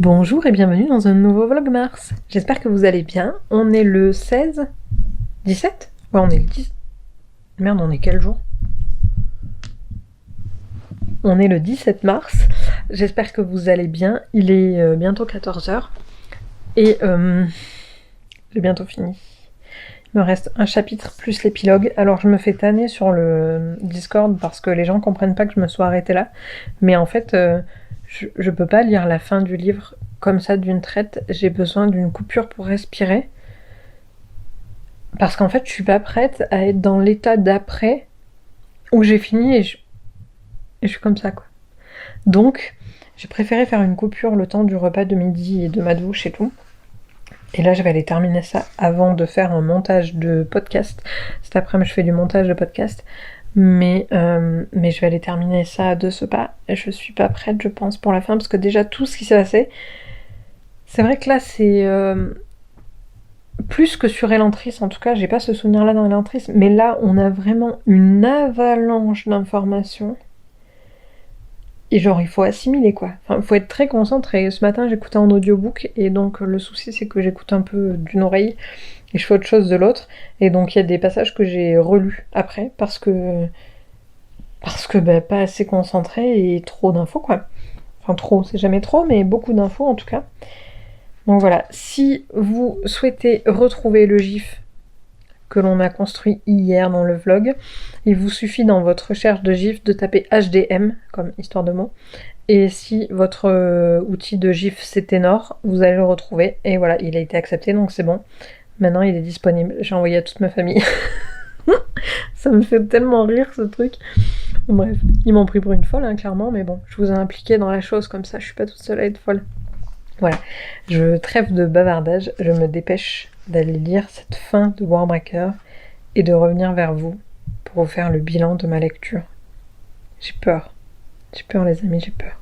Bonjour et bienvenue dans un nouveau vlog Mars. J'espère que vous allez bien. On est le 16 17 Ouais, on est le 10. Merde, on est quel jour? On est le 17 mars. J'espère que vous allez bien. Il est bientôt 14h. Et j'ai bientôt fini. Il me reste un chapitre plus l'épilogue. Alors je me fais tanner sur le Discord parce que les gens comprennent pas que je me sois arrêtée là. Mais en fait... je peux pas lire la fin du livre comme ça d'une traite, j'ai besoin d'une coupure pour respirer. Parce qu'en fait, je suis pas prête à être dans l'état d'après où j'ai fini et je suis comme ça, quoi. Donc, j'ai préféré faire une coupure le temps du repas de midi et de ma douche et tout. Et là, je vais aller terminer ça avant de faire un montage de podcast. Cet après-midi, je fais du montage de podcast. Mais je vais aller terminer ça de ce pas. Et je suis pas prête, je pense, pour la fin, parce que déjà tout ce qui s'est passé, c'est vrai que là c'est plus que sur Elantris, en tout cas, j'ai pas ce souvenir-là dans Elantris, mais là on a vraiment une avalanche d'informations. Et genre il faut assimiler quoi. Enfin, il faut être très concentré. Ce matin j'écoutais en audiobook et donc le souci c'est que j'écoute un peu d'une oreille et je fais autre chose de l'autre. Et donc il y a des passages que j'ai relus après parce que pas assez concentré et trop d'infos quoi. Enfin trop, c'est jamais trop, mais beaucoup d'infos en tout cas. Donc voilà, si vous souhaitez retrouver le gif que l'on a construit hier dans le vlog, il vous suffit dans votre recherche de gif de taper HDM comme histoire de mots. Et si votre outil de gif c'est Ténor, vous allez le retrouver. Et voilà, il a été accepté donc c'est bon. Maintenant il est disponible. J'ai envoyé à toute ma famille. Ça me fait tellement rire ce truc. Bref, ils m'ont pris pour une folle, hein, clairement, mais bon, je vous ai impliqué dans la chose comme ça, je suis pas toute seule à être folle. Voilà, je trêve de bavardage, je me dépêche d'aller lire cette fin de Warbreaker et de revenir vers vous pour vous faire le bilan de ma lecture. J'ai peur les amis, j'ai peur.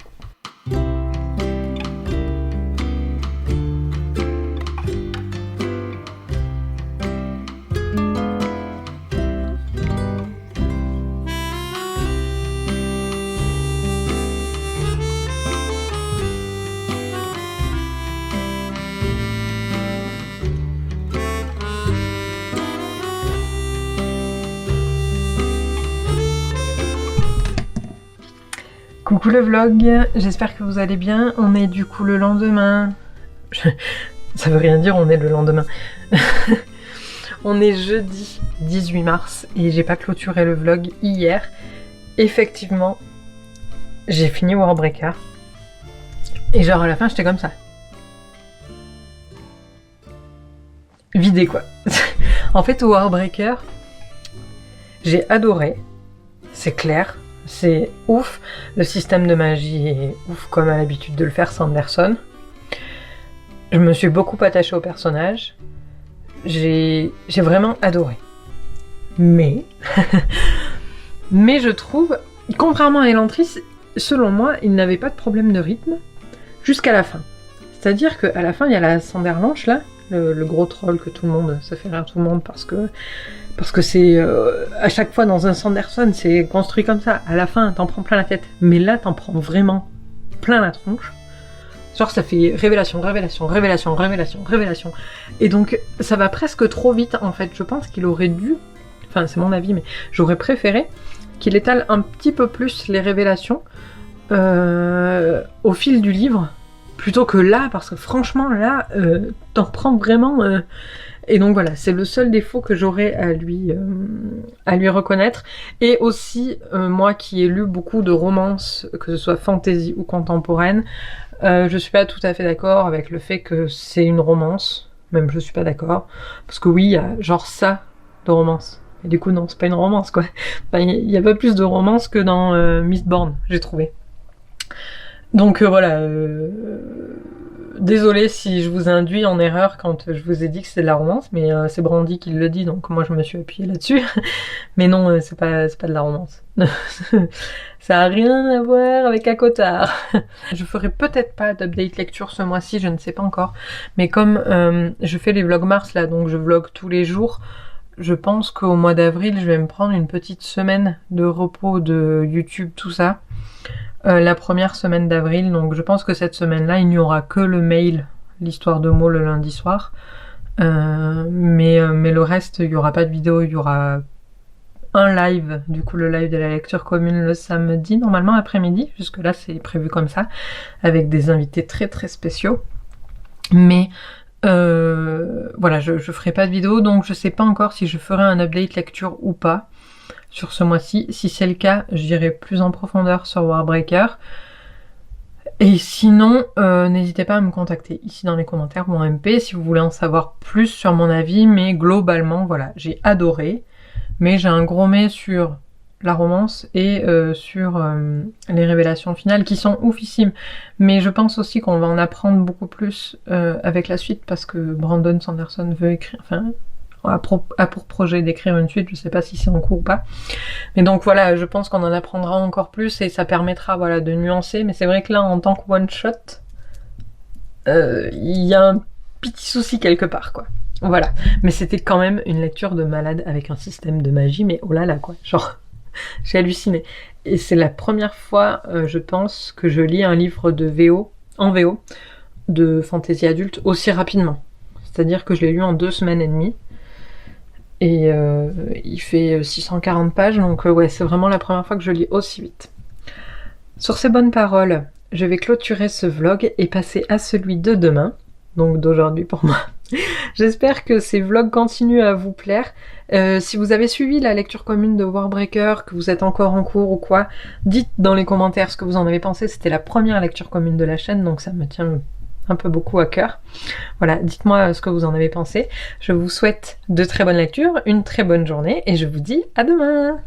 Coucou le vlog, j'espère que vous allez bien. On est du coup le lendemain. Ça veut rien dire, on est le lendemain. On est jeudi 18 mars et j'ai pas clôturé le vlog hier. Effectivement, j'ai fini Warbreaker. Et genre à la fin, j'étais comme ça. Vidé quoi. En fait, Warbreaker, j'ai adoré. C'est clair. C'est ouf, le système de magie est ouf comme a l'habitude de le faire Sanderson. Je me suis beaucoup attachée au personnage. J'ai vraiment adoré. Mais je trouve, contrairement à Elantris, selon moi, il n'avait pas de problème de rythme jusqu'à la fin. C'est-à-dire qu'à la fin, il y a la Sanderlanche là, le gros troll que tout le monde, ça fait rire tout le monde parce que c'est à chaque fois dans un Sanderson, c'est construit comme ça. À la fin, t'en prends plein la tête. Mais là, t'en prends vraiment plein la tronche. Genre, ça fait révélation, révélation, révélation, révélation, révélation. Et donc, ça va presque trop vite, en fait. Je pense qu'il aurait dû... Enfin, c'est mon avis, mais j'aurais préféré qu'il étale un petit peu plus les révélations au fil du livre. Plutôt que là, parce que franchement, là, t'en prends vraiment... Et donc voilà, c'est le seul défaut que j'aurais à lui reconnaître. Et aussi, moi qui ai lu beaucoup de romances, que ce soit fantasy ou contemporaine, je suis pas tout à fait d'accord avec le fait que c'est une romance. Même je suis pas d'accord. Parce que oui, il y a genre ça de romance. Et du coup non, c'est pas une romance quoi. Enfin, il y a pas plus de romance que dans Mistborn, j'ai trouvé. Donc voilà, désolée si je vous ai induit en erreur quand je vous ai dit que c'est de la romance, mais c'est Brandy qui le dit, donc moi je me suis appuyée là-dessus. Mais non, c'est pas de la romance. Ça a rien à voir avec Akottar. Je ferai peut-être pas d'update lecture ce mois-ci, je ne sais pas encore. Mais comme je fais les vlogs Mars là, donc je vlog tous les jours, je pense qu'au mois d'avril, je vais me prendre une petite semaine de repos de YouTube, tout ça. la première semaine d'avril, donc je pense que cette semaine-là, il n'y aura que le mail, l'histoire de mots le lundi soir. Mais le reste, il n'y aura pas de vidéo, il y aura un live, du coup le live de la lecture commune le samedi, normalement après-midi, jusque là c'est prévu comme ça, avec des invités très très spéciaux. Mais voilà, je ferai pas de vidéo, donc je sais pas encore si je ferai un update lecture ou pas sur ce mois-ci. Si c'est le cas, j'irai plus en profondeur sur Warbreaker. Et sinon, n'hésitez pas à me contacter ici dans les commentaires ou en MP si vous voulez en savoir plus sur mon avis, mais globalement, voilà, j'ai adoré, mais j'ai un gros mais sur la romance et sur les révélations finales qui sont oufissimes. Mais je pense aussi qu'on va en apprendre beaucoup plus avec la suite parce que Brandon Sanderson veut écrire, enfin, a pour projet d'écrire une suite, je sais pas si c'est en cours ou pas. Mais donc voilà, je pense qu'on en apprendra encore plus et ça permettra voilà, de nuancer. Mais c'est vrai que là, en tant que one-shot, il y a un petit souci quelque part, quoi. Voilà. Mais c'était quand même une lecture de malade avec un système de magie, mais oh là là, quoi. Genre, j'ai halluciné. Et c'est la première fois, je pense, que je lis un livre de VO, en VO, de fantasy adulte aussi rapidement. C'est-à-dire que je l'ai lu en 2 semaines et demie. Et il fait 640 pages, donc ouais, c'est vraiment la première fois que je lis aussi vite. Sur ces bonnes paroles, je vais clôturer ce vlog et passer à celui de demain, donc d'aujourd'hui pour moi. J'espère que ces vlogs continuent à vous plaire. Si vous avez suivi la lecture commune de Warbreaker, que vous êtes encore en cours ou quoi, dites dans les commentaires ce que vous en avez pensé. C'était la première lecture commune de la chaîne, donc ça me tient un peu beaucoup à cœur. Voilà, dites-moi ce que vous en avez pensé. Je vous souhaite de très bonnes lectures, une très bonne journée, et je vous dis à demain!